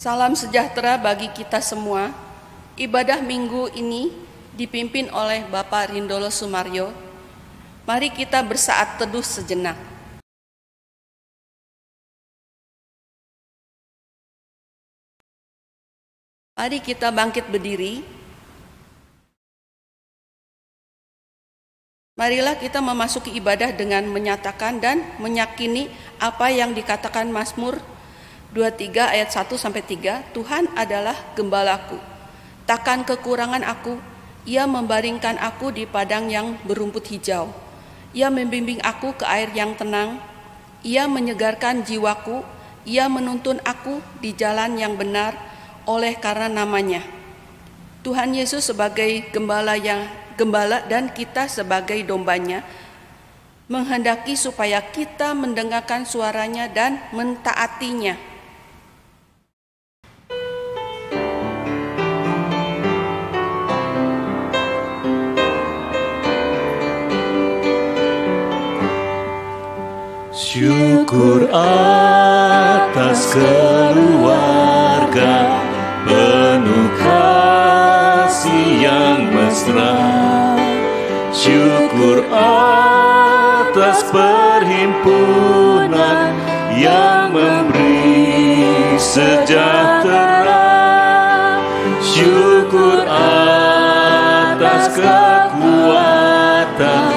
Salam sejahtera bagi kita semua. Ibadah minggu ini dipimpin oleh Bapak Rindolo Sumaryo. Mari kita bersaat teduh sejenak. Mari kita bangkit berdiri. Marilah kita memasuki ibadah dengan menyatakan dan meyakini apa yang dikatakan Mazmur 23 ayat 1-3, Tuhan adalah gembalaku, takkan kekurangan aku. Ia membaringkan aku di padang yang berumput hijau. Ia membimbing aku ke air yang tenang. Ia menyegarkan jiwaku. Ia menuntun aku di jalan yang benar oleh karena namanya. Tuhan Yesus sebagai gembala dan kita sebagai dombanya menghendaki supaya kita mendengarkan suaranya dan mentaatinya. Syukur atas keluarga penuh kasih yang mesra. Syukur atas perhimpunan yang memberi sejahtera. Syukur atas kekuatan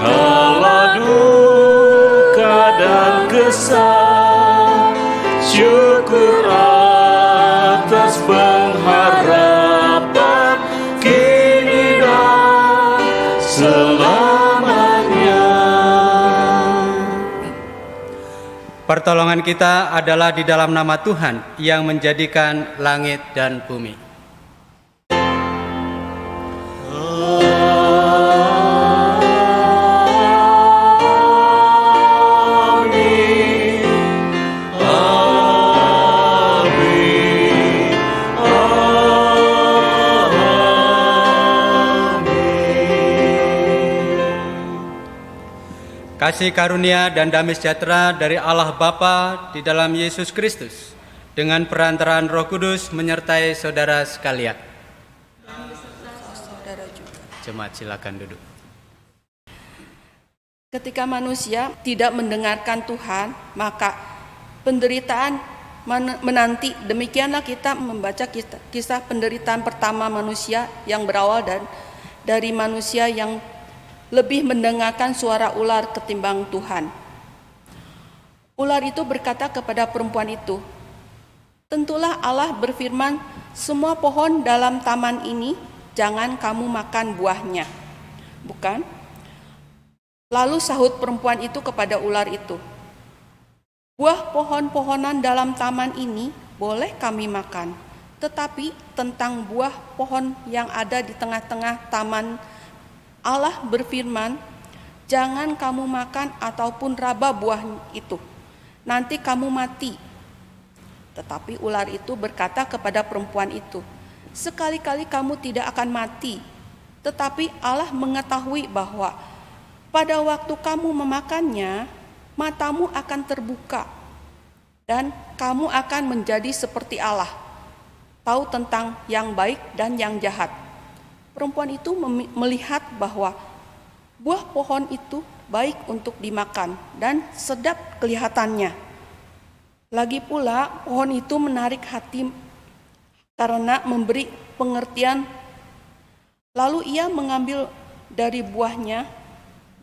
kala duka dan kesal. Syukur atas pengharapan kini dan selamanya. Pertolongan kita adalah di dalam nama Tuhan yang menjadikan langit dan bumi. Kasih karunia dan damai sejahtera dari Allah Bapa di dalam Yesus Kristus dengan perantaraan Roh Kudus menyertai saudara sekalian. Jemaat silakan duduk. Ketika manusia tidak mendengarkan Tuhan, maka penderitaan menanti. Demikianlah kita membaca kisah penderitaan pertama manusia yang berawal dari manusia yang lebih mendengarkan suara ular ketimbang Tuhan. Ular itu berkata kepada perempuan itu, "Tentulah Allah berfirman, semua pohon dalam taman ini jangan kamu makan buahnya." Bukan? Lalu sahut perempuan itu kepada ular itu, "Buah pohon-pohonan dalam taman ini boleh kami makan, tetapi tentang buah pohon yang ada di tengah-tengah taman Allah berfirman, jangan kamu makan ataupun raba buah itu, nanti kamu mati." Tetapi ular itu berkata kepada perempuan itu, "Sekali-kali kamu tidak akan mati, tetapi Allah mengetahui bahwa pada waktu kamu memakannya, matamu akan terbuka, dan kamu akan menjadi seperti Allah, tahu tentang yang baik dan yang jahat." Perempuan itu melihat bahwa buah pohon itu baik untuk dimakan dan sedap kelihatannya. Lagi pula pohon itu menarik hati karena memberi pengertian. Lalu ia mengambil dari buahnya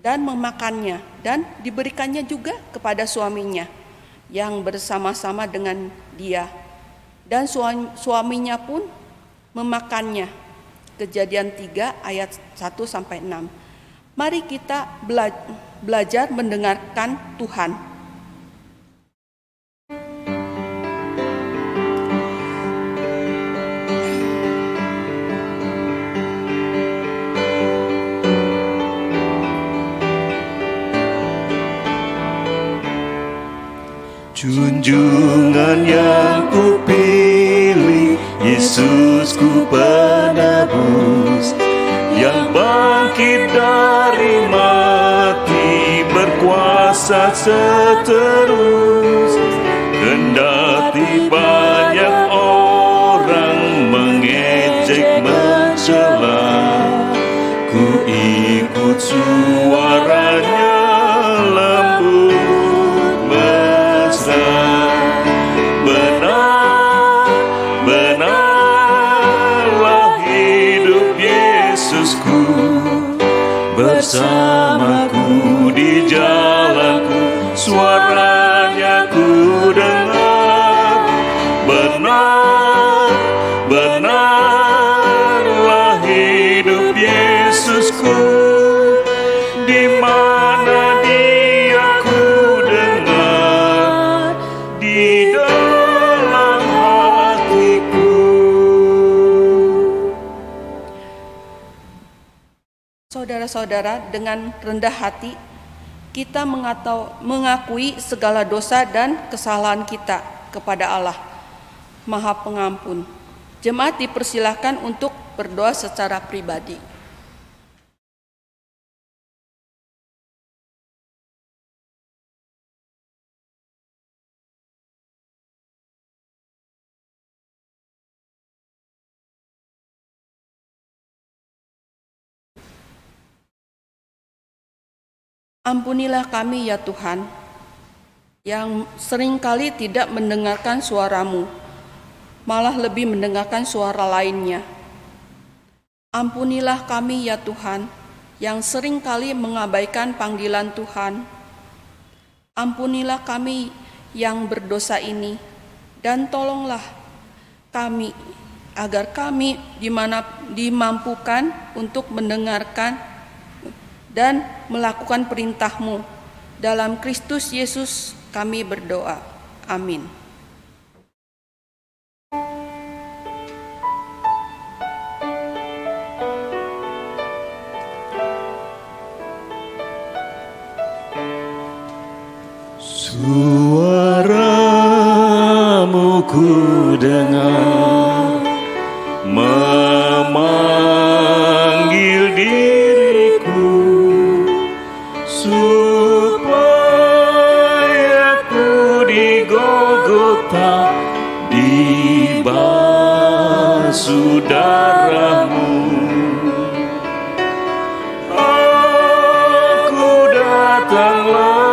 dan memakannya, dan diberikannya juga kepada suaminya yang bersama-sama dengan dia. Dan suaminya pun memakannya. Kejadian 3 ayat 1-6. Mari kita belajar mendengarkan Tuhan. Junjungan yang kupilih, Yesusku penebus, yang bangkit dari mati, berkuasa seterus. Kendati banyak orang bersamaku di jalanku, suaranya ku dengar. Benar, benarlah hidup Yesusku, di mana Dia ku dengar, di dalam hatiku. Saudara-saudara, dengan rendah hati kita mengakui segala dosa dan kesalahan kita kepada Allah Maha Pengampun. Jemaat dipersilahkan untuk berdoa secara pribadi. Ampunilah kami ya Tuhan, yang seringkali tidak mendengarkan suara-Mu, malah lebih mendengarkan suara lainnya. Ampunilah kami ya Tuhan, yang seringkali mengabaikan panggilan Tuhan. Ampunilah kami yang berdosa ini, dan tolonglah kami, agar kami dimampukan untuk mendengarkan dan melakukan perintah-Mu. Dalam Kristus Yesus kami berdoa. Amin. Suara-Mu ku dengar, memanggil diriku, supaya ku di Golgota dibasuh darah-Mu. Aku datanglah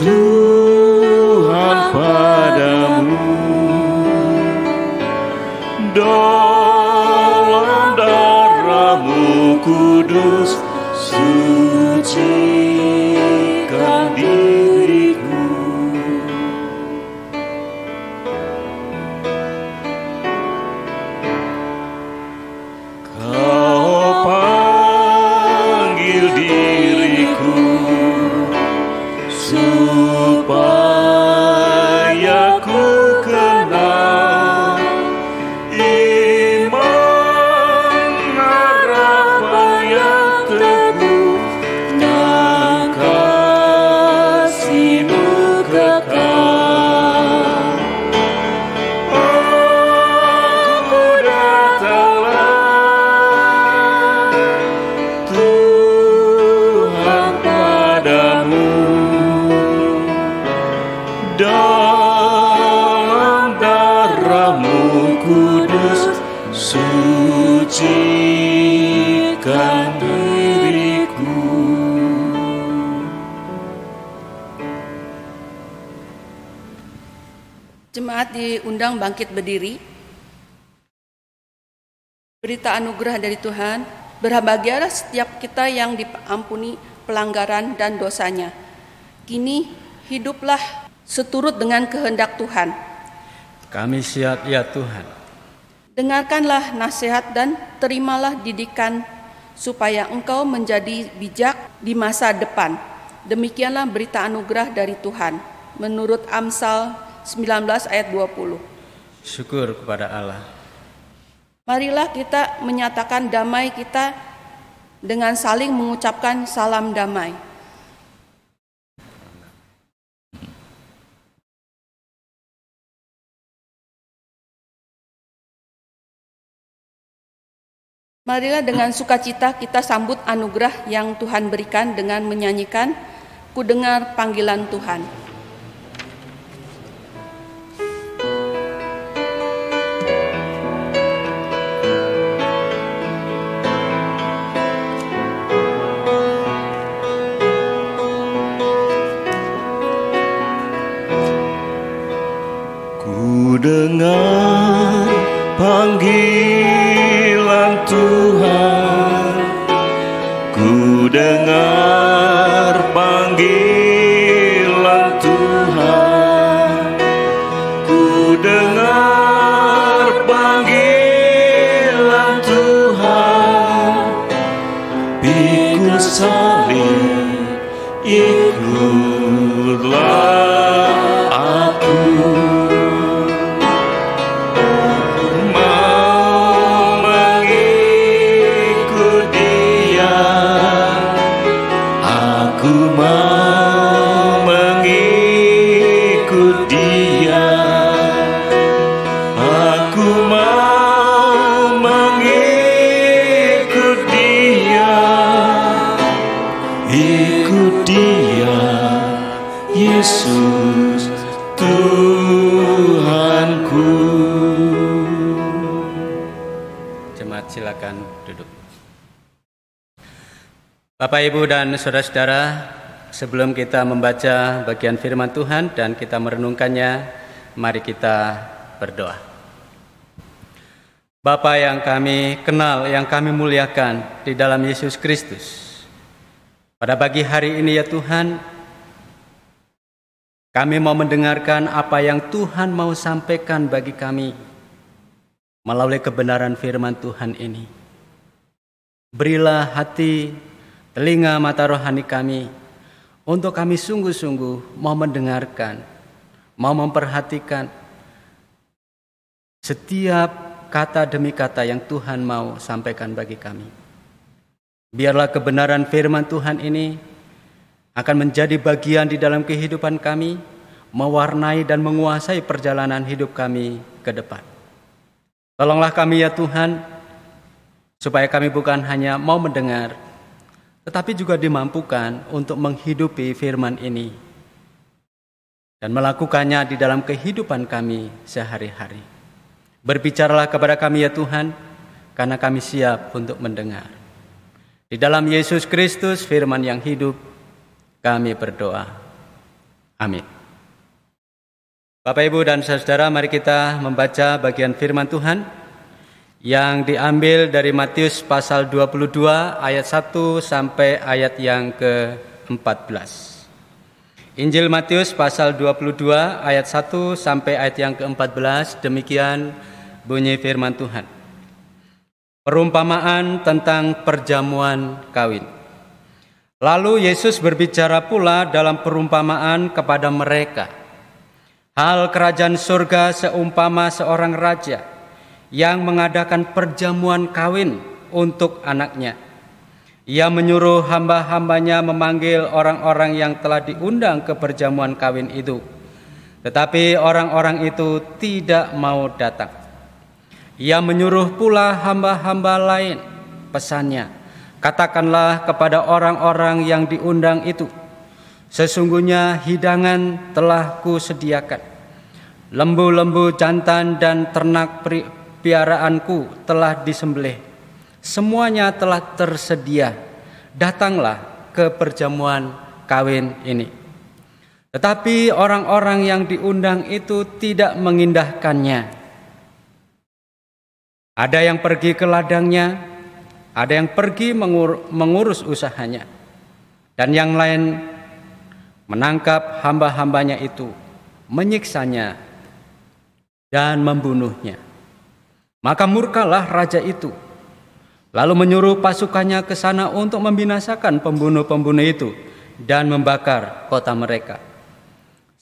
Tuhan padamu, dalam darah-Mu kudus, sucikan diriku. Kau panggil diriku, supaya ku kenal iman harapan yang teguh dan kasih-Mu kekal. Aku datanglah Tuhan padamu, dalam darah-Mu kudus, sucikan diriku. Jemaat diundang bangkit berdiri. Berita anugerah dari Tuhan, berbahagialah setiap kita yang diampuni pelanggaran dan dosanya. Kini hiduplah seturut dengan kehendak Tuhan. Kami siap ya Tuhan. Dengarkanlah nasihat dan terimalah didikan, supaya engkau menjadi bijak di masa depan. Demikianlah berita anugerah dari Tuhan, menurut Amsal 19 ayat 20. Syukur kepada Allah. Marilah kita menyatakan damai kita dengan saling mengucapkan salam damai. Marilah dengan sukacita kita sambut anugerah yang Tuhan berikan dengan menyanyikan "Ku dengar panggilan Tuhan". Ku dengar panggilan Tuhan, dengar panggilan Tuhan, ku dengar panggilan Tuhan, pikul salib, ikutlah aku. Yesus Tuhanku. Jemaat silakan duduk. Bapak, Ibu, dan saudara-saudara, sebelum kita membaca bagian firman Tuhan dan kita merenungkannya, mari kita berdoa. Bapa yang kami kenal, yang kami muliakan di dalam Yesus Kristus, pada pagi hari ini ya Tuhan, kami mau mendengarkan apa yang Tuhan mau sampaikan bagi kami melalui kebenaran firman Tuhan ini. Berilah hati, telinga, mata rohani kami untuk kami sungguh-sungguh mau mendengarkan, mau memperhatikan setiap kata demi kata yang Tuhan mau sampaikan bagi kami. Biarlah kebenaran firman Tuhan ini akan menjadi bagian di dalam kehidupan kami, mewarnai dan menguasai perjalanan hidup kami ke depan. Tolonglah kami ya Tuhan, supaya kami bukan hanya mau mendengar, tetapi juga dimampukan untuk menghidupi firman ini dan melakukannya di dalam kehidupan kami sehari-hari. Berbicaralah kepada kami ya Tuhan, karena kami siap untuk mendengar. Di dalam Yesus Kristus, firman yang hidup, kami berdoa. Amin. Bapak, Ibu, dan saudara, mari kita membaca bagian firman Tuhan yang diambil dari Matius pasal 22 ayat 1 sampai ayat yang ke-14. Injil Matius pasal 22 ayat 1 sampai ayat yang ke-14, demikian bunyi firman Tuhan. Perumpamaan tentang perjamuan kawin. Lalu Yesus berbicara pula dalam perumpamaan kepada mereka. Hal kerajaan surga seumpama seorang raja yang mengadakan perjamuan kawin untuk anaknya. Ia menyuruh hamba-hambanya memanggil orang-orang yang telah diundang ke perjamuan kawin itu. Tetapi orang-orang itu tidak mau datang. Ia menyuruh pula hamba-hamba lain, pesannya, katakanlah kepada orang-orang yang diundang itu, sesungguhnya hidangan telah kusediakan. Lembu-lembu jantan dan ternak piaraanku telah disembelih. Semuanya telah tersedia. Datanglah ke perjamuan kawin ini. Tetapi orang-orang yang diundang itu tidak mengindahkannya. Ada yang pergi ke ladangnya, ada yang pergi mengurus usahanya, dan yang lain menangkap hamba-hambanya itu, menyiksanya, dan membunuhnya. Maka murkalah raja itu, lalu menyuruh pasukannya ke sana untuk membinasakan pembunuh-pembunuh itu dan membakar kota mereka.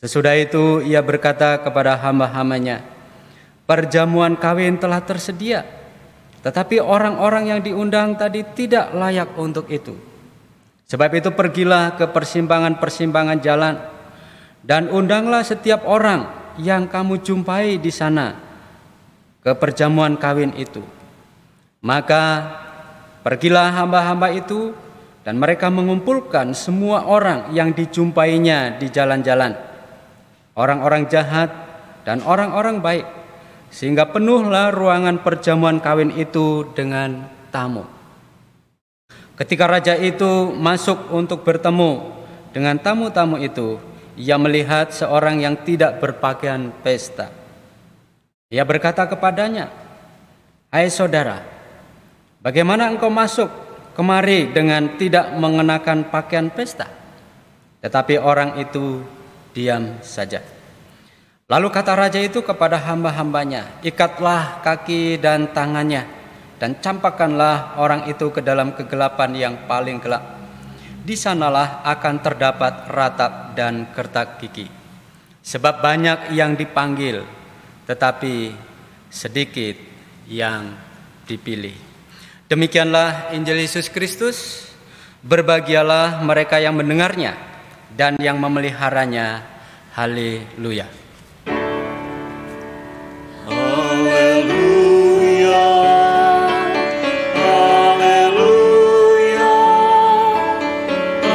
Sesudah itu ia berkata kepada hamba-hambanya, perjamuan kawin telah tersedia, tetapi orang-orang yang diundang tadi tidak layak untuk itu. Sebab itu pergilah ke persimpangan-persimpangan jalan dan undanglah setiap orang yang kamu jumpai di sana ke perjamuan kawin itu. Maka pergilah hamba-hamba itu dan mereka mengumpulkan semua orang yang dijumpainya di jalan-jalan, orang-orang jahat dan orang-orang baik, sehingga penuhlah ruangan perjamuan kawin itu dengan tamu. Ketika raja itu masuk untuk bertemu dengan tamu-tamu itu, ia melihat seorang yang tidak berpakaian pesta. Ia berkata kepadanya, hai saudara, bagaimana engkau masuk kemari dengan tidak mengenakan pakaian pesta. Tetapi orang itu diam saja. Lalu kata raja itu kepada hamba-hambanya, ikatlah kaki dan tangannya, dan campakkanlah orang itu ke dalam kegelapan yang paling gelap. Di sanalah akan terdapat ratap dan kertak gigi. Sebab banyak yang dipanggil, tetapi sedikit yang dipilih. Demikianlah Injil Yesus Kristus. Berbahagialah mereka yang mendengarnya dan yang memeliharanya. Haleluya. Haleluya. Haleluya.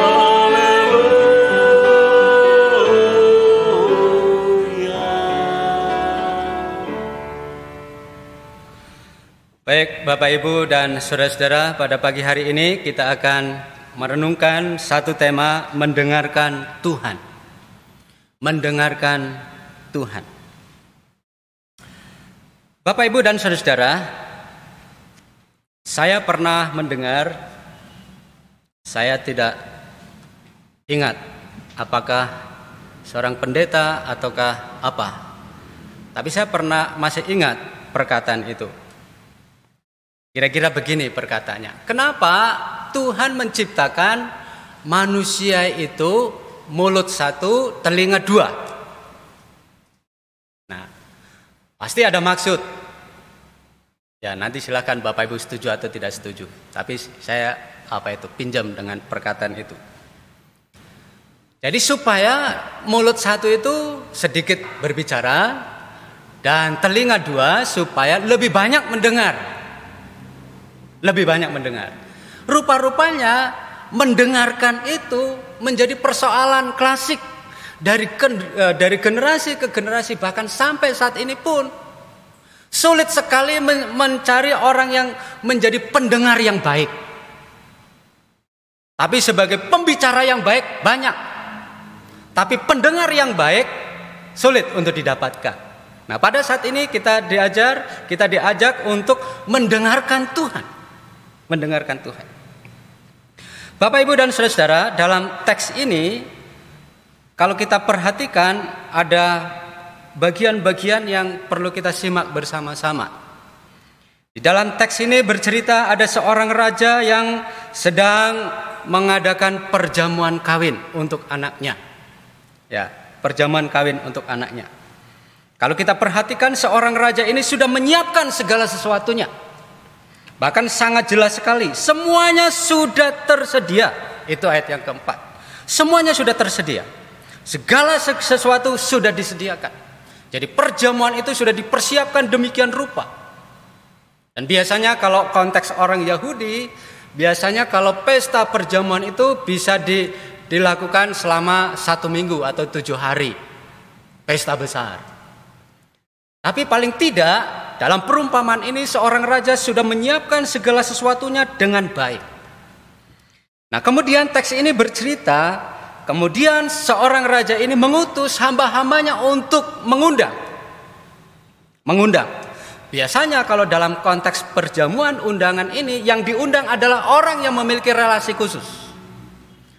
Haleluya. Baik Bapak Ibu dan saudara-saudara, pada pagi hari ini kita akan merenungkan satu tema, mendengarkan Tuhan. Mendengarkan Tuhan. Bapak Ibu dan saudara-saudara, saya pernah mendengar, saya tidak ingat apakah seorang pendeta ataukah apa, tapi saya masih ingat perkataan itu. Kira-kira begini perkataannya. Kenapa Tuhan menciptakan manusia itu mulut satu, telinga dua? Nah, pasti ada maksud. Ya, nanti silakan Bapak Ibu setuju atau tidak setuju. Tapi saya pinjam dengan perkataan itu. Jadi supaya mulut satu itu sedikit berbicara dan telinga dua supaya lebih banyak mendengar. Lebih banyak mendengar. Rupa-rupanya mendengarkan itu menjadi persoalan klasik dari generasi ke generasi, bahkan sampai saat ini pun sulit sekali mencari orang yang menjadi pendengar yang baik. Tapi sebagai pembicara yang baik banyak. Tapi pendengar yang baik sulit untuk didapatkan. Nah, pada saat ini kita diajak untuk mendengarkan Tuhan. Mendengarkan Tuhan. Bapak Ibu dan saudara-saudara, dalam teks ini kalau kita perhatikan ada bagian-bagian yang perlu kita simak bersama-sama. Di dalam teks ini bercerita ada seorang raja yang sedang mengadakan perjamuan kawin untuk anaknya. Ya, perjamuan kawin untuk anaknya. Kalau kita perhatikan, seorang raja ini sudah menyiapkan segala sesuatunya. Bahkan sangat jelas sekali, semuanya sudah tersedia. Itu ayat yang keempat. Semuanya sudah tersedia. Segala sesuatu sudah disediakan. Jadi perjamuan itu sudah dipersiapkan demikian rupa. Dan biasanya kalau konteks orang Yahudi, biasanya kalau pesta perjamuan itu bisa dilakukan selama 1 minggu atau 7 hari. Pesta besar. Tapi paling tidak, dalam perumpamaan ini seorang raja sudah menyiapkan segala sesuatunya dengan baik. Nah, kemudian teks ini bercerita, kemudian seorang raja ini mengutus hamba-hambanya untuk mengundang. Biasanya kalau dalam konteks perjamuan undangan ini, yang diundang adalah orang yang memiliki relasi khusus.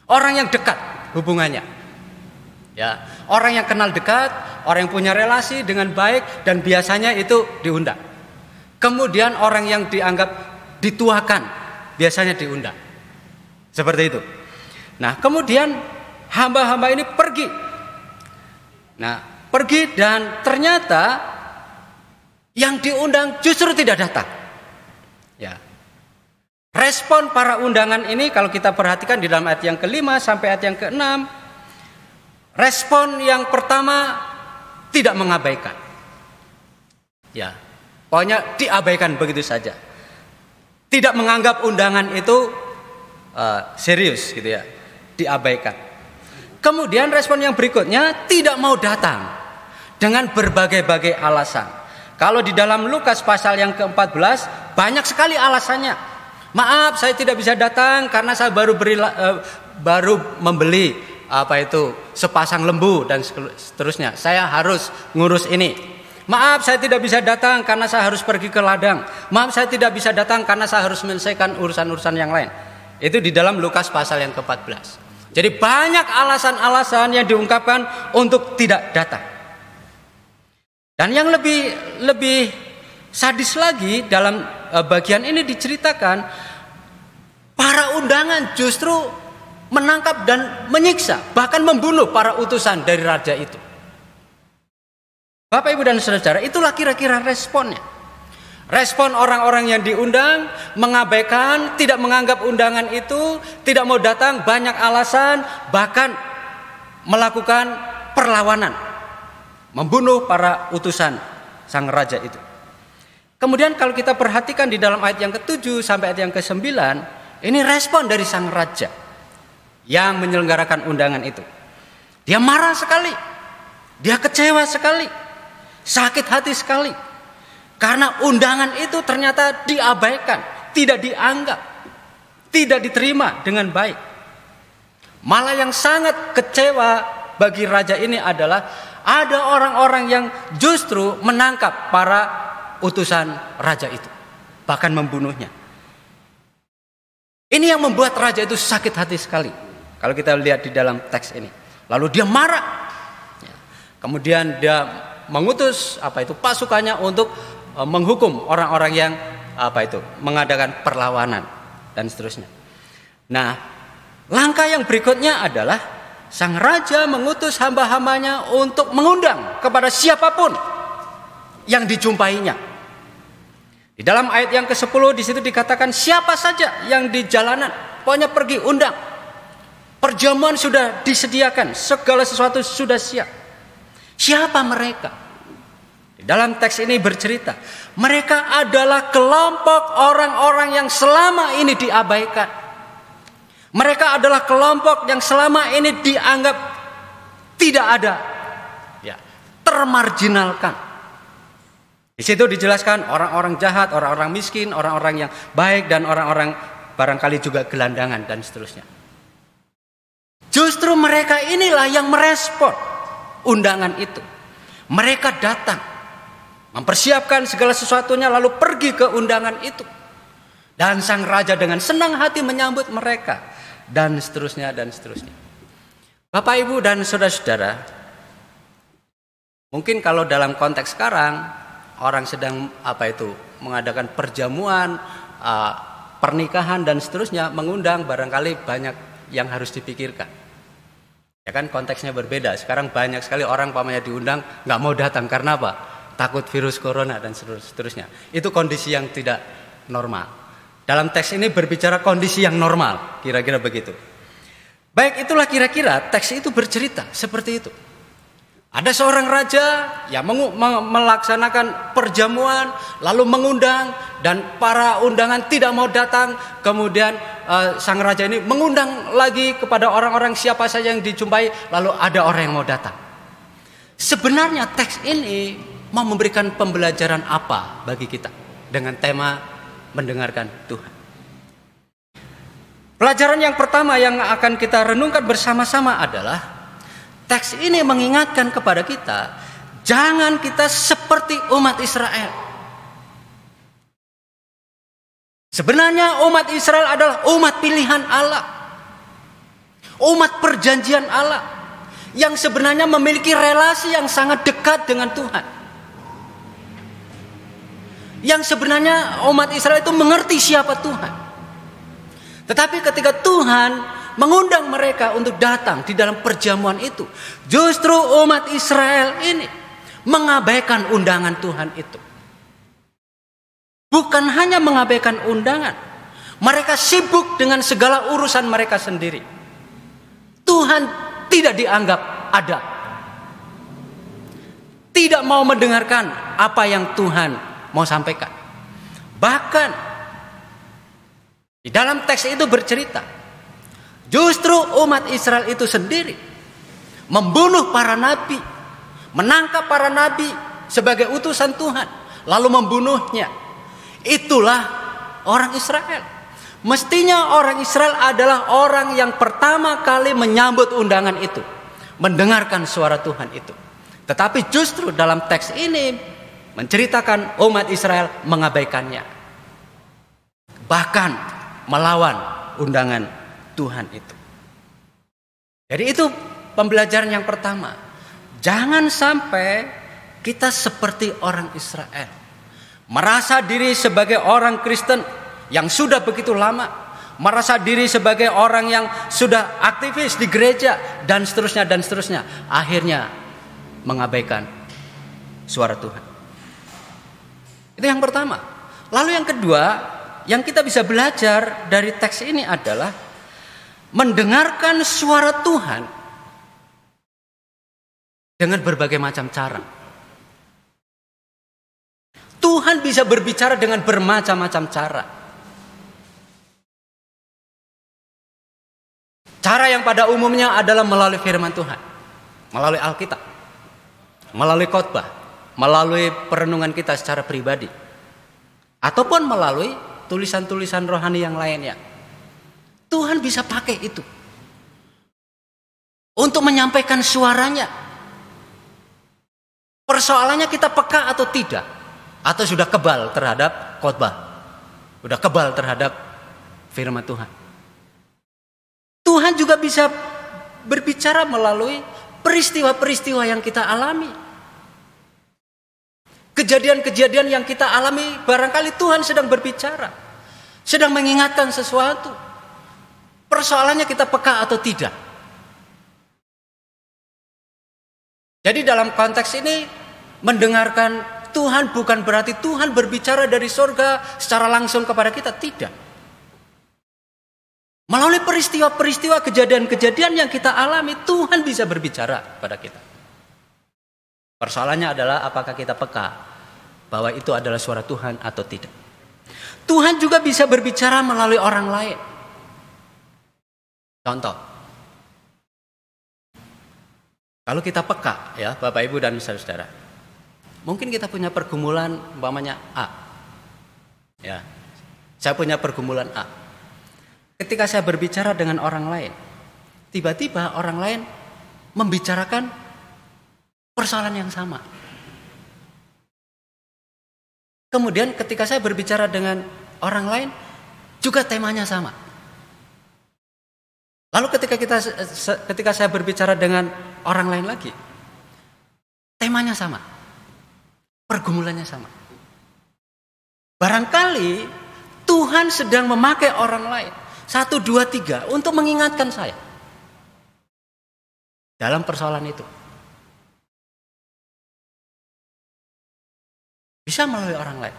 Orang yang dekat hubungannya. Ya, orang yang kenal dekat, orang yang punya relasi dengan baik, dan biasanya itu diundang. Kemudian orang yang dianggap dituakan biasanya diundang. Seperti itu. Nah, kemudian hamba-hamba ini pergi. Nah, pergi dan ternyata yang diundang justru tidak datang. Ya. Respon para undangan ini kalau kita perhatikan di dalam ayat yang ke-5 sampai ayat yang ke-6, respon yang pertama tidak mengabaikan. Ya, pokoknya diabaikan begitu saja. Tidak menganggap undangan itu serius gitu ya. Diabaikan. Kemudian respon yang berikutnya tidak mau datang dengan berbagai-bagai alasan. Kalau di dalam Lukas pasal yang ke-14 banyak sekali alasannya. Maaf, saya tidak bisa datang karena saya baru membeli sepasang lembu dan seterusnya. Saya harus ngurus ini. Maaf, saya tidak bisa datang karena saya harus pergi ke ladang. Maaf, saya tidak bisa datang karena saya harus menyelesaikan urusan-urusan yang lain. Itu di dalam Lukas pasal yang ke-14. Jadi banyak alasan-alasan yang diungkapkan untuk tidak datang. Dan yang lebih sadis lagi dalam bagian ini diceritakan, para undangan justru menangkap dan menyiksa, bahkan membunuh para utusan dari raja itu. Bapak, Ibu, dan saudara, itulah kira-kira responnya. Respon orang-orang yang diundang, mengabaikan, tidak menganggap undangan itu, tidak mau datang, banyak alasan, bahkan melakukan perlawanan, membunuh para utusan sang raja itu. Kemudian kalau kita perhatikan di dalam ayat yang ke-7 sampai ayat yang ke-9, ini respon dari sang raja yang menyelenggarakan undangan itu. Dia marah sekali, dia kecewa sekali, sakit hati sekali, karena undangan itu ternyata diabaikan, tidak dianggap, tidak diterima dengan baik. Malah yang sangat kecewa bagi raja ini adalah ada orang-orang yang justru menangkap para utusan raja itu, bahkan membunuhnya. Ini yang membuat raja itu sakit hati sekali. Kalau kita lihat di dalam teks ini, lalu dia marah. Kemudian dia mengutus pasukannya untuk menghukum orang-orang yang mengadakan perlawanan dan seterusnya. Nah, langkah yang berikutnya adalah sang raja mengutus hamba-hambanya untuk mengundang kepada siapapun yang dijumpainya. Di dalam ayat yang ke-10 di situ dikatakan siapa saja yang di jalanan, pokoknya pergi undang. Perjamuan sudah disediakan, segala sesuatu sudah siap. Siapa mereka? Dalam teks ini bercerita, mereka adalah kelompok orang-orang yang selama ini diabaikan. Mereka adalah kelompok yang selama ini dianggap tidak ada, termarginalkan. Di situ dijelaskan orang-orang jahat, orang-orang miskin, orang-orang yang baik, dan orang-orang barangkali juga gelandangan dan seterusnya. Justru mereka inilah yang merespon undangan itu. Mereka datang, mempersiapkan segala sesuatunya, lalu pergi ke undangan itu. Dan sang raja dengan senang hati menyambut mereka, dan seterusnya, dan seterusnya. Bapak, Ibu, dan saudara-saudara, mungkin kalau dalam konteks sekarang, orang sedang mengadakan perjamuan, pernikahan, dan seterusnya, mengundang, barangkali banyak yang harus dipikirkan. Ya kan, konteksnya berbeda. Sekarang banyak sekali orang pamannya diundang, nggak mau datang. Karena apa? Takut virus corona dan seterusnya. Itu kondisi yang tidak normal. Dalam teks ini berbicara kondisi yang normal, kira-kira begitu. Baik, itulah kira-kira teks itu bercerita seperti itu. Ada seorang raja yang melaksanakan perjamuan, lalu mengundang, dan para undangan tidak mau datang. Kemudian sang raja ini mengundang lagi kepada orang-orang siapa saja yang dijumpai, lalu ada orang yang mau datang. Sebenarnya teks ini mau memberikan pembelajaran apa bagi kita dengan tema mendengarkan Tuhan? Pelajaran yang pertama yang akan kita renungkan bersama-sama adalah teks ini mengingatkan kepada kita, jangan kita seperti umat Israel. Sebenarnya umat Israel adalah umat pilihan Allah, umat perjanjian Allah, yang sebenarnya memiliki relasi yang sangat dekat dengan Tuhan. Yang sebenarnya umat Israel itu mengerti siapa Tuhan. Tetapi ketika Tuhan mengundang mereka untuk datang di dalam perjamuan itu, justru umat Israel ini mengabaikan undangan Tuhan itu. Bukan hanya mengabaikan undangan, mereka sibuk dengan segala urusan mereka sendiri. Tuhan tidak dianggap ada. Tidak mau mendengarkan apa yang Tuhan mau sampaikan. Bahkan di dalam teks itu bercerita, justru umat Israel itu sendiri membunuh para nabi, menangkap para nabi sebagai utusan Tuhan, lalu membunuhnya. Itulah orang Israel. Mestinya orang Israel adalah orang yang pertama kali menyambut undangan itu, mendengarkan suara Tuhan itu. Tetapi justru dalam teks ini menceritakan umat Israel mengabaikannya, bahkan melawan undangan Tuhan itu. Jadi itu pembelajaran yang pertama. Jangan sampai kita seperti orang Israel, merasa diri sebagai orang Kristen yang sudah begitu lama, merasa diri sebagai orang yang sudah aktivis di gereja dan seterusnya, akhirnya mengabaikan suara Tuhan. Itu yang pertama. Lalu yang kedua, yang kita bisa belajar dari teks ini adalah mendengarkan suara Tuhan dengan berbagai macam cara. Tuhan bisa berbicara dengan bermacam-macam cara. Cara yang pada umumnya adalah melalui firman Tuhan, melalui Alkitab, melalui khotbah, melalui perenungan kita secara pribadi, ataupun melalui tulisan-tulisan rohani yang lainnya. Tuhan bisa pakai itu untuk menyampaikan suaranya. Persoalannya kita peka atau tidak, atau sudah kebal terhadap khotbah, sudah kebal terhadap firman Tuhan. Tuhan juga bisa berbicara melalui peristiwa-peristiwa yang kita alami. Kejadian-kejadian yang kita alami, barangkali Tuhan sedang berbicara, sedang mengingatkan sesuatu. Persoalannya kita peka atau tidak. Jadi dalam konteks ini, mendengarkan Tuhan bukan berarti Tuhan berbicara dari surga secara langsung kepada kita, tidak. Melalui peristiwa-peristiwa, kejadian-kejadian yang kita alami, Tuhan bisa berbicara pada kita. Persoalannya adalah apakah kita peka bahwa itu adalah suara Tuhan atau tidak. Tuhan juga bisa berbicara melalui orang lain. Contoh, kalau kita peka ya Bapak Ibu dan saudara, mungkin kita punya pergumulan umpamanya A. Ya, saya punya pergumulan A. Ketika saya berbicara dengan orang lain, tiba-tiba orang lain membicarakan persoalan yang sama. Kemudian ketika saya berbicara dengan orang lain, juga temanya sama. Lalu ketika saya berbicara dengan orang lain lagi, temanya sama, pergumulannya sama. Barangkali Tuhan sedang memakai orang lain, 1, 2, 3 untuk mengingatkan saya dalam persoalan itu. Bisa melalui orang lain,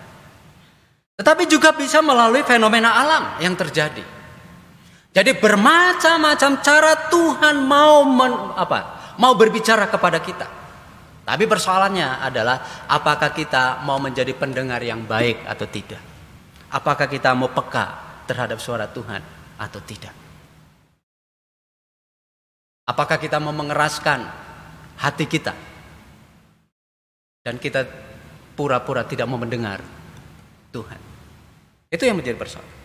tetapi juga bisa melalui fenomena alam yang terjadi. Jadi bermacam-macam cara Tuhan mau berbicara kepada kita. Tapi persoalannya adalah apakah kita mau menjadi pendengar yang baik atau tidak? Apakah kita mau peka terhadap suara Tuhan atau tidak? Apakah kita mau mengeraskan hati kita dan kita pura-pura tidak mau mendengar Tuhan? Itu yang menjadi persoalan.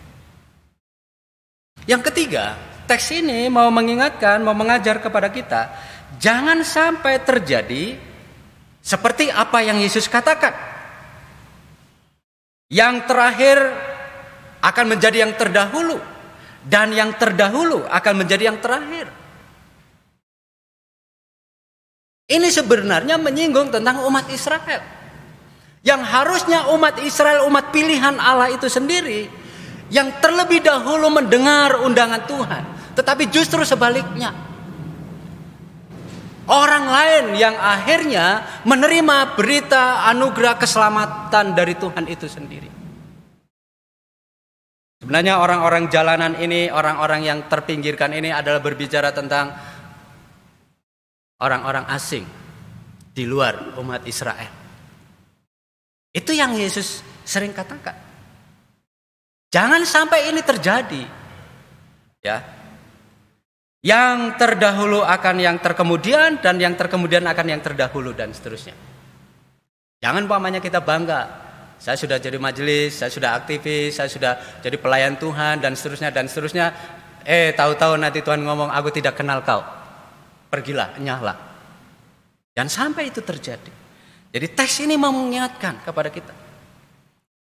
Yang ketiga, teks ini mau mengingatkan, mau mengajar kepada kita, jangan sampai terjadi seperti apa yang Yesus katakan. Yang terakhir akan menjadi yang terdahulu, dan yang terdahulu akan menjadi yang terakhir. Ini sebenarnya menyinggung tentang umat Israel. Yang harusnya umat Israel, umat pilihan Allah itu sendiri, yang terlebih dahulu mendengar undangan Tuhan, tetapi justru sebaliknya. Orang lain yang akhirnya menerima berita anugerah keselamatan dari Tuhan itu sendiri. Sebenarnya orang-orang jalanan ini, orang-orang yang terpinggirkan ini adalah berbicara tentang orang-orang asing di luar umat Israel. Itu yang Yesus sering katakan. Jangan sampai ini terjadi. Ya. Yang terdahulu akan yang terkemudian, dan yang terkemudian akan yang terdahulu, dan seterusnya. Jangan umpamanya kita bangga, saya sudah jadi majelis, saya sudah aktivis, saya sudah jadi pelayan Tuhan, dan seterusnya. Tahu-tahu nanti Tuhan ngomong, aku tidak kenal kau, pergilah, enyahlah. Dan sampai itu terjadi. Jadi teks ini mau mengingatkan kepada kita,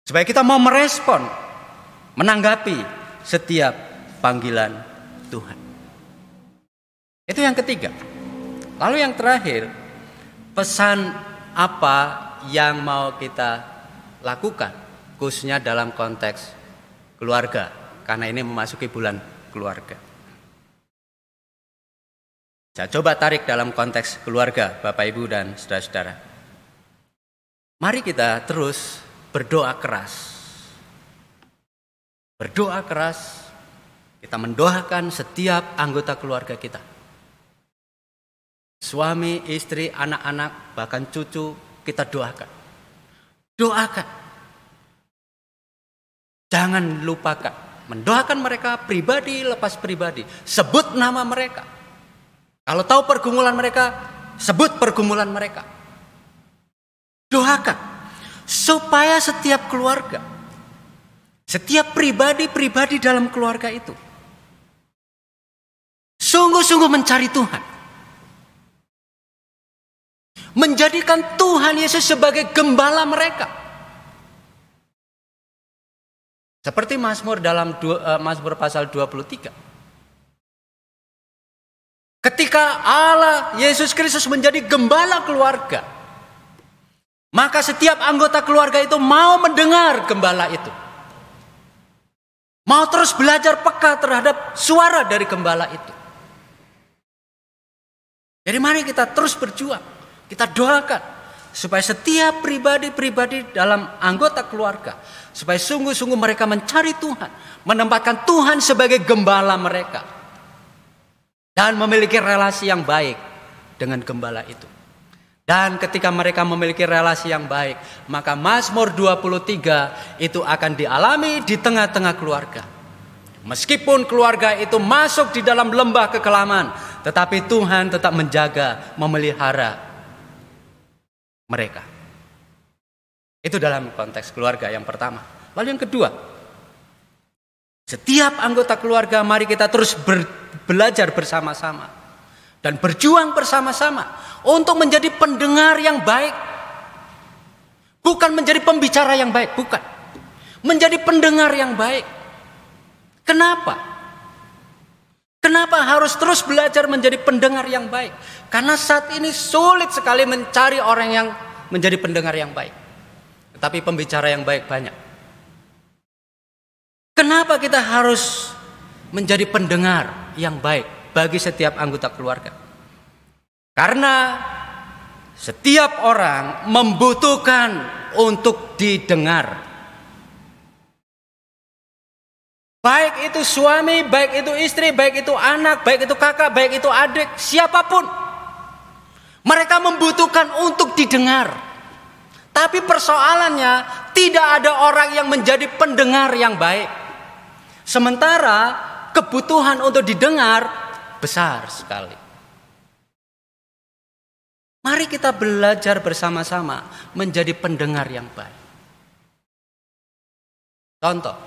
supaya kita mau merespon, menanggapi setiap panggilan Tuhan. Itu yang ketiga. Lalu yang terakhir, pesan apa yang mau kita lakukan, khususnya dalam konteks keluarga, karena ini memasuki bulan keluarga. Saya coba tarik dalam konteks keluarga, Bapak Ibu dan saudara-saudara. Mari kita terus berdoa keras. Berdoa keras, kita mendoakan setiap anggota keluarga kita. Suami, istri, anak-anak, bahkan cucu, kita doakan. Doakan. Jangan lupakan. Mendoakan mereka pribadi lepas pribadi. Sebut nama mereka. Kalau tahu pergumulan mereka, sebut pergumulan mereka. Doakan. Supaya setiap keluarga, setiap pribadi-pribadi dalam keluarga itu sungguh-sungguh mencari Tuhan. Menjadikan Tuhan Yesus sebagai gembala mereka. Seperti Mazmur dalam Mazmur pasal 23. Ketika Allah Yesus Kristus menjadi gembala keluarga, maka setiap anggota keluarga itu mau mendengar gembala itu. Mau terus belajar peka terhadap suara dari gembala itu. Jadi mari kita terus berjuang. Kita doakan supaya setiap pribadi-pribadi dalam anggota keluarga, supaya sungguh-sungguh mereka mencari Tuhan, menempatkan Tuhan sebagai gembala mereka, dan memiliki relasi yang baik dengan gembala itu. Dan ketika mereka memiliki relasi yang baik, maka Mazmur 23 itu akan dialami di tengah-tengah keluarga. Meskipun keluarga itu masuk di dalam lembah kekelaman, tetapi Tuhan tetap menjaga, memelihara mereka. Itu dalam konteks keluarga yang pertama. Lalu yang kedua, setiap anggota keluarga mari kita terus belajar bersama-sama dan berjuang bersama-sama untuk menjadi pendengar yang baik. Bukan menjadi pembicara yang baik, bukan. Menjadi pendengar yang baik. Kenapa? Kenapa harus terus belajar menjadi pendengar yang baik? Karena saat ini sulit sekali mencari orang yang menjadi pendengar yang baik. Tetapi pembicara yang baik banyak. Kenapa kita harus menjadi pendengar yang baik bagi setiap anggota keluarga? Karena setiap orang membutuhkan untuk didengar. Baik itu suami, baik itu istri, baik itu anak, baik itu kakak, baik itu adik, siapapun. Mereka membutuhkan untuk didengar. Tapi persoalannya tidak ada orang yang menjadi pendengar yang baik. Sementara kebutuhan untuk didengar besar sekali. Mari kita belajar bersama-sama menjadi pendengar yang baik. Contoh,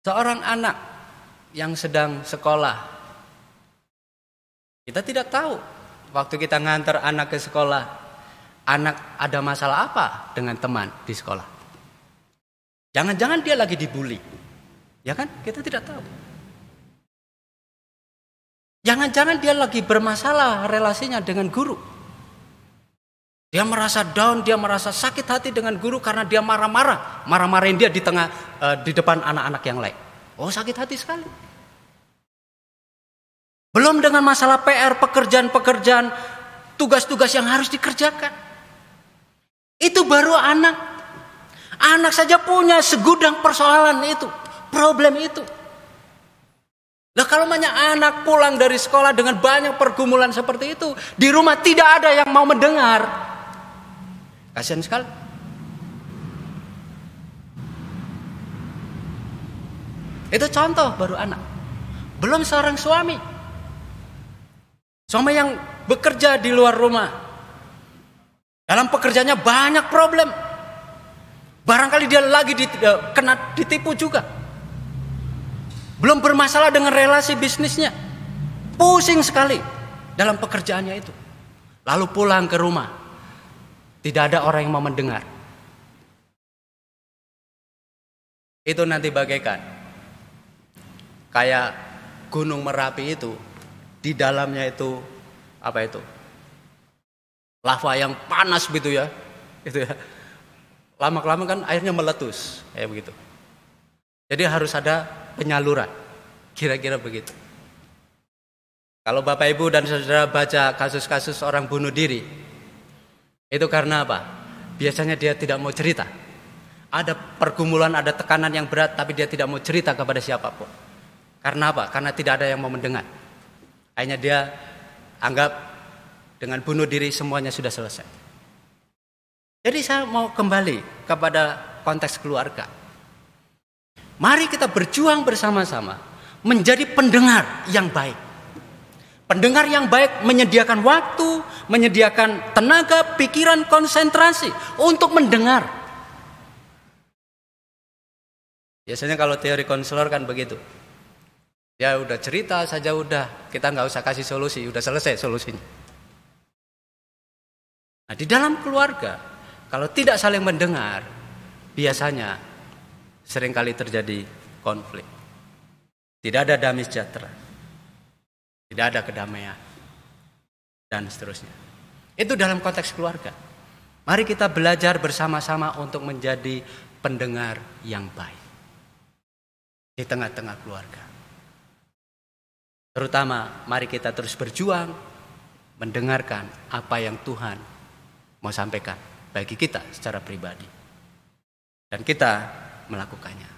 seorang anak yang sedang sekolah. Kita tidak tahu waktu kita ngantar anak ke sekolah, anak ada masalah apa dengan teman di sekolah. Jangan-jangan dia lagi dibully. Ya kan? Kita tidak tahu. Jangan-jangan dia lagi bermasalah relasinya dengan guru. Dia merasa down, dia merasa sakit hati dengan guru karena dia marah-marahin dia di depan anak-anak yang lain. Oh, sakit hati sekali. Belum dengan masalah PR, pekerjaan-pekerjaan, tugas-tugas yang harus dikerjakan. Itu baru anak. Anak saja punya segudang persoalan itu, problem itu. Lah kalau banyak anak pulang dari sekolah dengan banyak pergumulan seperti itu, di rumah tidak ada yang mau mendengar. Kasihan sekali. Itu contoh baru anak. Belum seorang suami. Suami yang bekerja di luar rumah. Dalam pekerjaannya banyak problem. Barangkali dia lagi kena ditipu juga. Belum bermasalah dengan relasi bisnisnya. Pusing sekali dalam pekerjaannya itu. Lalu pulang ke rumah. Tidak ada orang yang mau mendengar. Itu nanti bagaikan kayak Gunung Merapi itu, di dalamnya itu apa itu? Lava yang panas gitu ya. Itu ya. Lama-kelamaan kan airnya meletus, kayak begitu. Jadi harus ada penyaluran. Kira-kira begitu. Kalau Bapak Ibu dan Saudara baca kasus-kasus orang bunuh diri, itu karena apa? Biasanya dia tidak mau cerita. Ada pergumulan, ada tekanan yang berat, tapi dia tidak mau cerita kepada siapapun. Karena apa? Karena tidak ada yang mau mendengar. Akhirnya dia anggap dengan bunuh diri semuanya sudah selesai. Jadi saya mau kembali kepada konteks keluarga. Mari kita berjuang bersama-sama menjadi pendengar yang baik. Pendengar yang baik menyediakan waktu, menyediakan tenaga, pikiran, konsentrasi untuk mendengar. Biasanya kalau teori konselor kan begitu. Ya udah cerita saja udah, kita nggak usah kasih solusi, udah selesai solusinya. Nah di dalam keluarga, kalau tidak saling mendengar, biasanya seringkali terjadi konflik. Tidak ada damai sejahtera. Tidak ada kedamaian. Dan seterusnya. Itu dalam konteks keluarga. Mari kita belajar bersama-sama untuk menjadi pendengar yang baik. Di tengah-tengah keluarga. Terutama mari kita terus berjuang mendengarkan apa yang Tuhan mau sampaikan bagi kita secara pribadi. Dan kita melakukannya.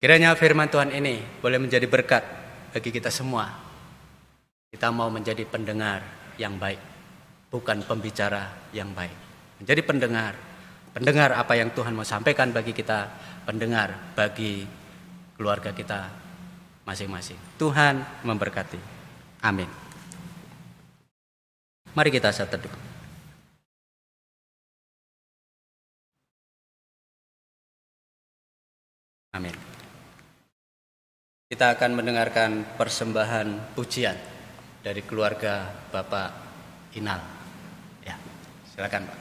Kiranya firman Tuhan ini boleh menjadi berkat bagi kita semua. Kita mau menjadi pendengar yang baik, bukan pembicara yang baik. Menjadi pendengar apa yang Tuhan mau sampaikan bagi kita, pendengar bagi keluarga kita masing-masing. Tuhan memberkati. Amin. Mari kita saat teduh. Amin. Kita akan mendengarkan persembahan pujian dari keluarga Bapak Inal. Ya, silakan Pak.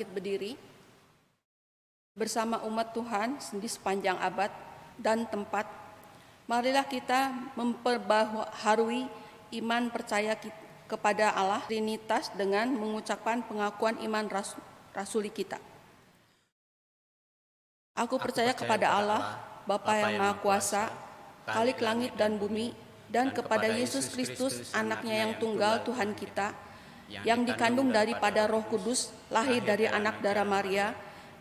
bangkit berdiri bersama umat Tuhan di sepanjang abad dan tempat. Marilah kita memperbaharui iman percaya kepada Allah Trinitas dengan mengucapkan pengakuan iman rasuli kita. Aku percaya kepada Allah, Bapa yang Maha Kuasa, Khalik langit dan bumi, dan kepada Yesus Kristus, anaknya yang tunggal Tuhan kita, yang dikandung daripada Roh Kudus, lahir dari anak darah Maria,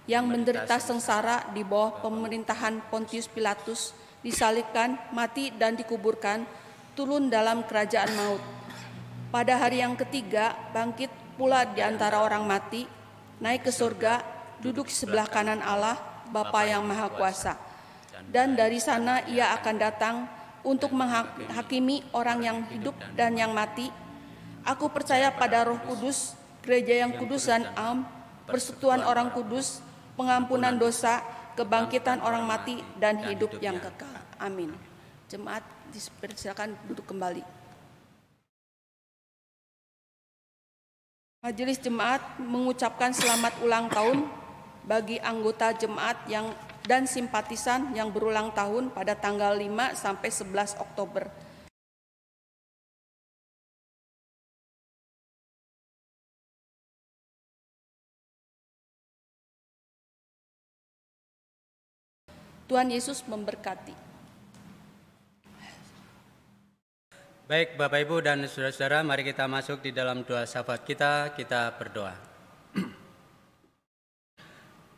yang menderita sengsara di bawah pemerintahan Pontius Pilatus, disalibkan, mati dan dikuburkan, turun dalam kerajaan maut. Pada hari yang ketiga, bangkit pula di antara orang mati, naik ke surga, duduk di sebelah kanan Allah, Bapa yang Maha Kuasa. Dan dari sana ia akan datang untuk menghakimi orang yang hidup dan yang mati. Aku percaya pada Roh Kudus, gereja yang kudus dan am, persekutuan orang kudus, pengampunan dosa, kebangkitan orang mati, dan hidup yang kekal. Amin. Jemaat dipersilakan duduk kembali. Majelis jemaat mengucapkan selamat ulang tahun bagi anggota jemaat dan simpatisan yang berulang tahun pada tanggal 5 sampai 11 Oktober. Tuhan Yesus memberkati. Baik Bapak Ibu dan Saudara-saudara, mari kita masuk di dalam doa syafaat kita berdoa.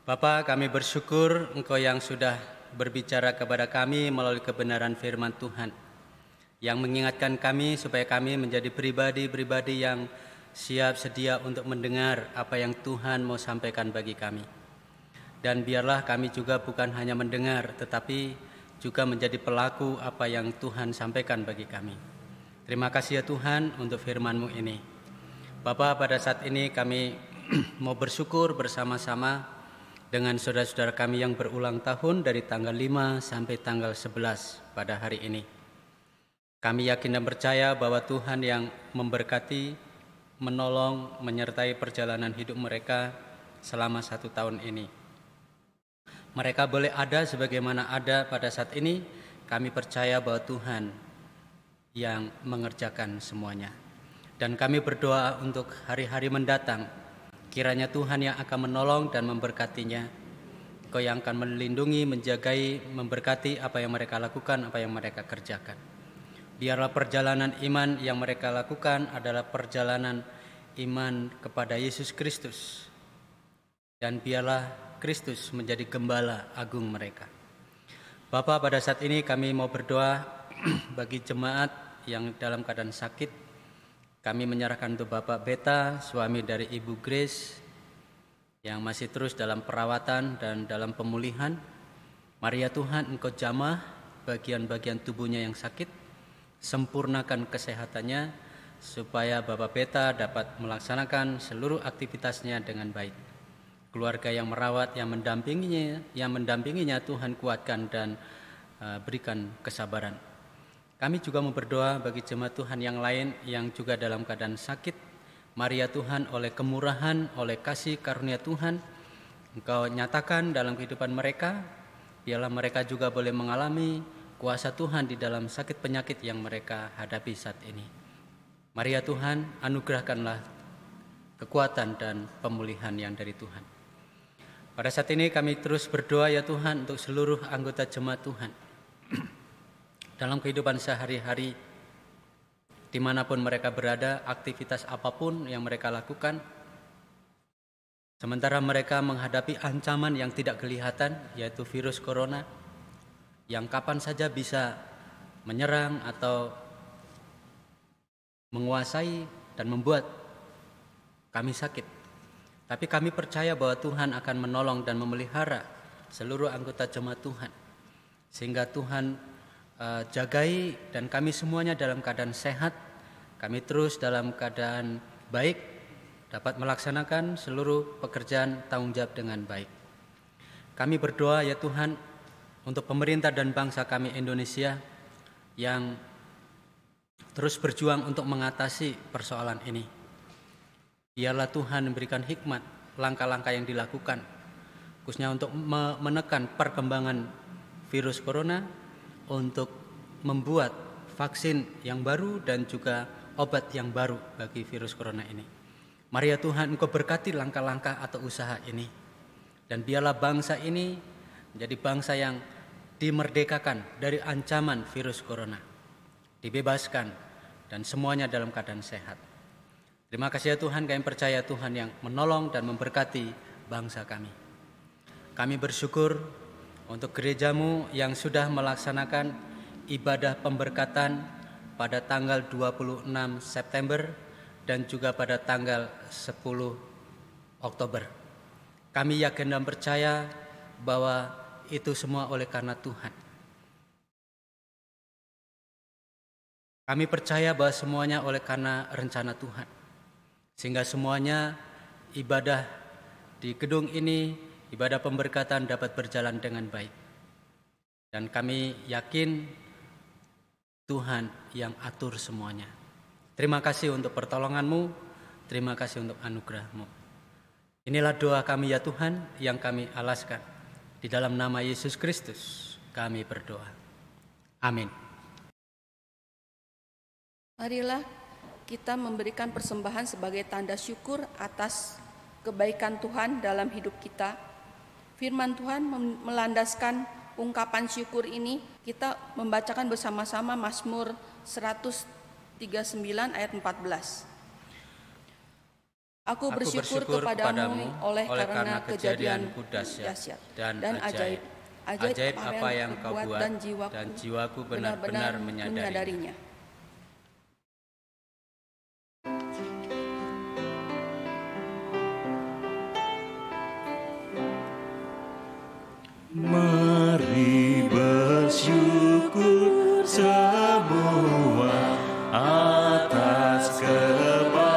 Bapa, kami bersyukur Engkau yang sudah berbicara kepada kami melalui kebenaran firman Tuhan, yang mengingatkan kami supaya kami menjadi pribadi-pribadi yang siap sedia untuk mendengar apa yang Tuhan mau sampaikan bagi kami. Dan biarlah kami juga bukan hanya mendengar, tetapi juga menjadi pelaku apa yang Tuhan sampaikan bagi kami. Terima kasih ya Tuhan untuk firman-Mu ini. Bapa, pada saat ini kami mau bersyukur bersama-sama dengan saudara-saudara kami yang berulang tahun dari tanggal 5 sampai tanggal 11 pada hari ini. Kami yakin dan percaya bahwa Tuhan yang memberkati, menolong, menyertai perjalanan hidup mereka selama 1 tahun ini. Mereka boleh ada sebagaimana ada pada saat ini. Kami percaya bahwa Tuhan yang mengerjakan semuanya. Dan kami berdoa untuk hari-hari mendatang, kiranya Tuhan yang akan menolong dan memberkatinya. Engkau yang akan melindungi, menjagai, memberkati apa yang mereka lakukan, apa yang mereka kerjakan. Biarlah perjalanan iman yang mereka lakukan adalah perjalanan iman kepada Yesus Kristus. Dan biarlah Kristus menjadi gembala agung mereka. Bapa, pada saat ini kami mau berdoa bagi jemaat yang dalam keadaan sakit. Kami menyerahkan untuk Bapak Beta, suami dari Ibu Grace, yang masih terus dalam perawatan dan dalam pemulihan. Mari ya Tuhan, Engkau jamah bagian-bagian tubuhnya yang sakit, sempurnakan kesehatannya, supaya Bapak Beta dapat melaksanakan seluruh aktivitasnya dengan baik. Keluarga yang merawat, yang mendampinginya Tuhan kuatkan dan berikan kesabaran. Kami juga mau berdoa bagi jemaat Tuhan yang lain yang juga dalam keadaan sakit. Mari ya Tuhan, oleh kemurahan, oleh kasih karunia Tuhan, Engkau nyatakan dalam kehidupan mereka. Biarlah mereka juga boleh mengalami kuasa Tuhan di dalam sakit penyakit yang mereka hadapi saat ini. Mari ya Tuhan, anugerahkanlah kekuatan dan pemulihan yang dari Tuhan. Pada saat ini kami terus berdoa ya Tuhan untuk seluruh anggota jemaat Tuhan. Dalam kehidupan sehari-hari, dimanapun mereka berada, aktivitas apapun yang mereka lakukan, sementara mereka menghadapi ancaman yang tidak kelihatan, yaitu virus corona, yang kapan saja bisa menyerang atau menguasai dan membuat kami sakit. Tapi kami percaya bahwa Tuhan akan menolong dan memelihara seluruh anggota jemaat Tuhan, sehingga Tuhan jagai dan kami semuanya dalam keadaan sehat. Kami terus dalam keadaan baik, dapat melaksanakan seluruh pekerjaan tanggung jawab dengan baik. Kami berdoa ya Tuhan untuk pemerintah dan bangsa kami Indonesia yang terus berjuang untuk mengatasi persoalan ini. Biarlah Tuhan memberikan hikmat, langkah-langkah yang dilakukan, khususnya untuk menekan perkembangan virus corona, untuk membuat vaksin yang baru dan juga obat yang baru bagi virus corona ini. Mari ya Tuhan, Engkau berkati langkah-langkah atau usaha ini, dan biarlah bangsa ini menjadi bangsa yang dimerdekakan dari ancaman virus corona, dibebaskan, dan semuanya dalam keadaan sehat. Terima kasih ya Tuhan, kami percaya Tuhan yang menolong dan memberkati bangsa kami. Kami bersyukur untuk gerejamu yang sudah melaksanakan ibadah pemberkatan pada tanggal 26 September dan juga pada tanggal 10 Oktober. Kami yakin dan percaya bahwa itu semua oleh karena Tuhan. Kami percaya bahwa semuanya oleh karena rencana Tuhan, sehingga semuanya ibadah di gedung ini, ibadah pemberkatan dapat berjalan dengan baik. Dan kami yakin Tuhan yang atur semuanya. Terima kasih untuk pertolongan-Mu, terima kasih untuk anugerah-Mu. Inilah doa kami ya Tuhan yang kami alaskan. Di dalam nama Yesus Kristus kami berdoa. Amin. Marilah kita memberikan persembahan sebagai tanda syukur atas kebaikan Tuhan dalam hidup kita. Firman Tuhan melandaskan ungkapan syukur ini. Kita membacakan bersama-sama Mazmur 139 ayat 14. Aku bersyukur kepadamu oleh karena kejadianku dahsyat dan ajaib apa yang kau buat dan jiwaku benar-benar menyadarinya. Mari bersyukur semua atas kebajikan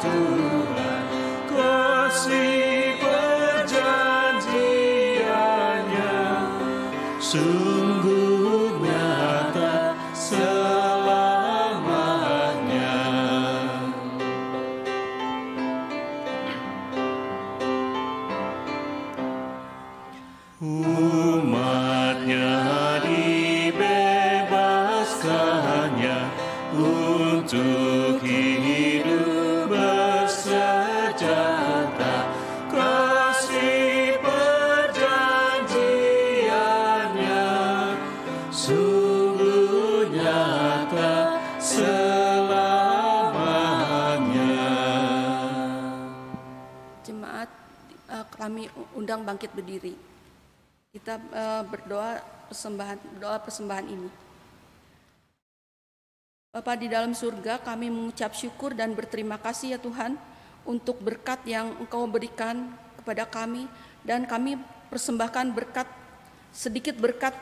Tuhan, kasih perjanjiannya sungguh nyata selamanya. Umatnya dibebaskannya untuk hidup bersejahtera, kasih perjanjiannya sungguh nyata selamanya. Jemaat, kami undang bangkit berdiri. Kita berdoa persembahan ini. Bapa di dalam surga, kami mengucap syukur dan berterima kasih ya Tuhan untuk berkat yang Engkau berikan kepada kami, dan kami persembahkan berkat, sedikit berkat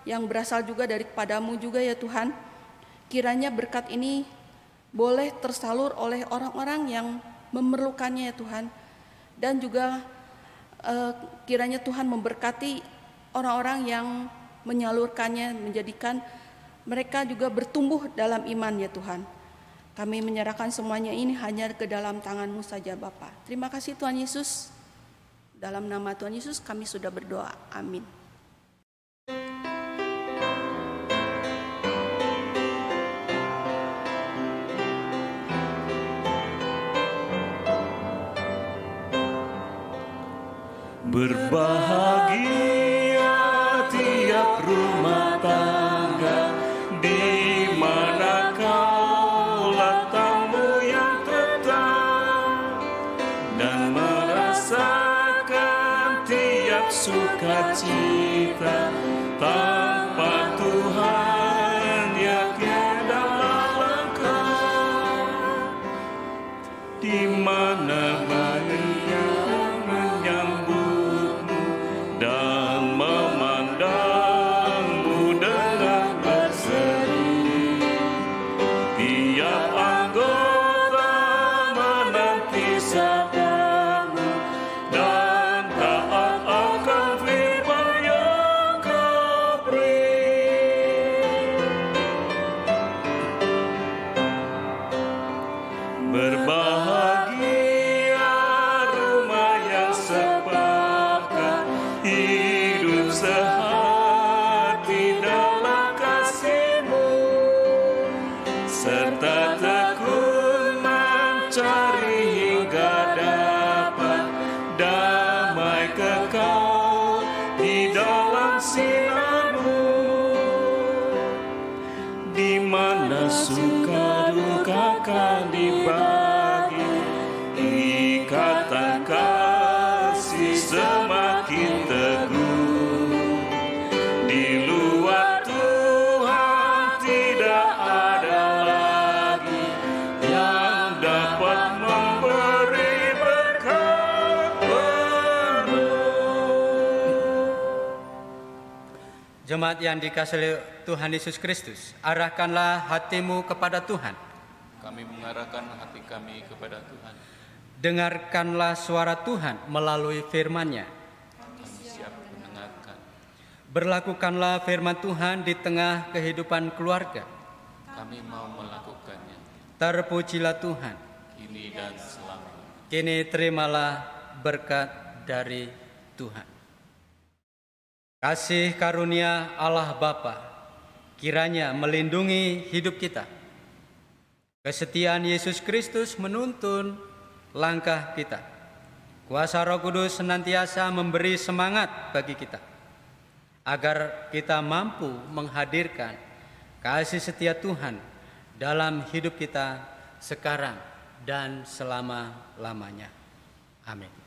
yang berasal juga daripada-Mu juga ya Tuhan. Kiranya berkat ini boleh tersalur oleh orang-orang yang memerlukannya ya Tuhan, dan juga kiranya Tuhan memberkati orang-orang yang menyalurkannya, menjadikan mereka juga bertumbuh dalam iman ya Tuhan. Kami menyerahkan semuanya ini hanya ke dalam tangan-Mu saja Bapa. Terima kasih Tuhan Yesus. Dalam nama Tuhan Yesus kami sudah berdoa. Amin. Berbahagia tiap rumah tangga di mana kaulah tamu yang tetap dan merasakan tiap sukacita tanpa Tuhan yang dalam langkah, di mana Maria menyambutmu dan memandangmu dengan berseri. Tiap anggota menanti sabdamu dan taat akan firman yang kau beri. semakin teguh. Di luar Tuhan tidak ada lagi yang dapat memberi berkat penuh. Jemaat yang dikasihi Tuhan Yesus Kristus, arahkanlah hatimu kepada Tuhan. Kami mengarahkan hati kami kepada Tuhan. Dengarkanlah suara Tuhan melalui firman-Nya. Kami siap mendengarkan. Berlakukanlah firman Tuhan di tengah kehidupan keluarga. Kami mau melakukannya. Terpujilah Tuhan. Kini dan selamanya. Kini terimalah berkat dari Tuhan. Kasih karunia Allah Bapa kiranya melindungi hidup kita. Kesetiaan Yesus Kristus menuntun langkah kita. Kuasa Roh Kudus senantiasa memberi semangat bagi kita agar kita mampu menghadirkan kasih setia Tuhan dalam hidup kita sekarang dan selama-lamanya. Amin.